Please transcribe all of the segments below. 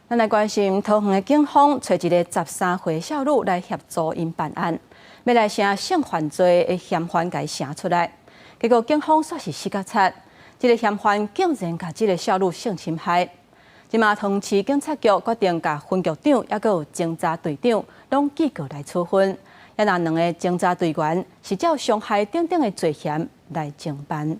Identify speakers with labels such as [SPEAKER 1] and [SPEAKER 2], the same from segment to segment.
[SPEAKER 1] 咱来关心桃园的警方找一个13岁少女来协助因办案，要来将性犯罪的嫌犯给查出来。结果警方煞是4甲7，这个嫌犯竟然把这个少女性侵害。即马桃园市警察局决定把分局长也有侦查队长拢记过来处分，也拿2个侦查队员是照伤害等等的罪嫌来侦办。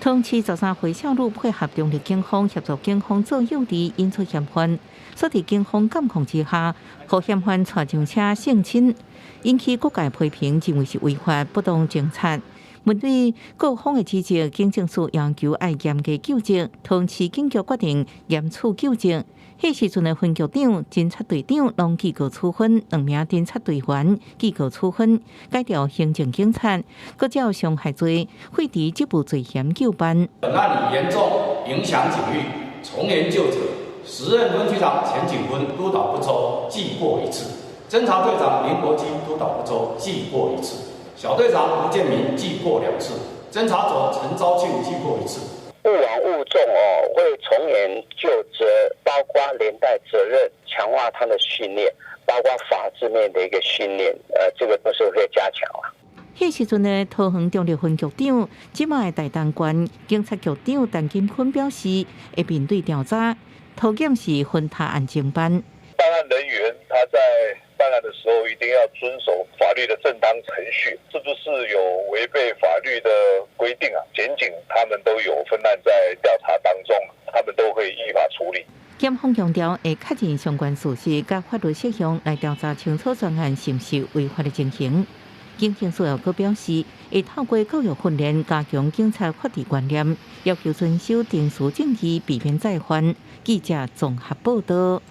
[SPEAKER 2] 桃园市13岁少女配合中立警方协助警方做诱敌，引出嫌犯。所在警方监控之下，互嫌犯带上车性侵，引起各界批评，认为是违法不当侦查。面对各方的指责，警政署要求要严格纠正。桃园市警局决定严处纠正。迄时阵的分局长、侦查队长拢记过处分，2名侦查队员记过处分，改调行政警察，各照伤害罪、废除这部罪嫌就办。
[SPEAKER 3] 本案已严重影响警誉，从严就责。时任分局长钱景坤督导不周，记过1次；侦查队长林国基督导不周，记过1次；小队长吴建民记过2次；侦查组陈昭庆记过1次。
[SPEAKER 4] 勿枉勿重会从严就责，包括连带责任，强化他的训练，包括法制面的一个训练，这个都是会加强啊。
[SPEAKER 2] 迄时阵的桃园中立分局长，即卖的大东县警察局长陈金坤表示，会面对调查，桃检是分他案侦办。
[SPEAKER 5] 办案人员他在办案的时候一定要遵守法律的正当程序，是不是有违背法律的规定啊？检警他们都有分案在调查当中，他们都会依法处理。
[SPEAKER 2] 检方强调会确认相关事实，甲法律适用来调查清楚专案是不是违法的情形。警政署又阁表示，会透过教育训练加强警察法治观念，要求遵守定时正义，避免再犯。记者综合报道。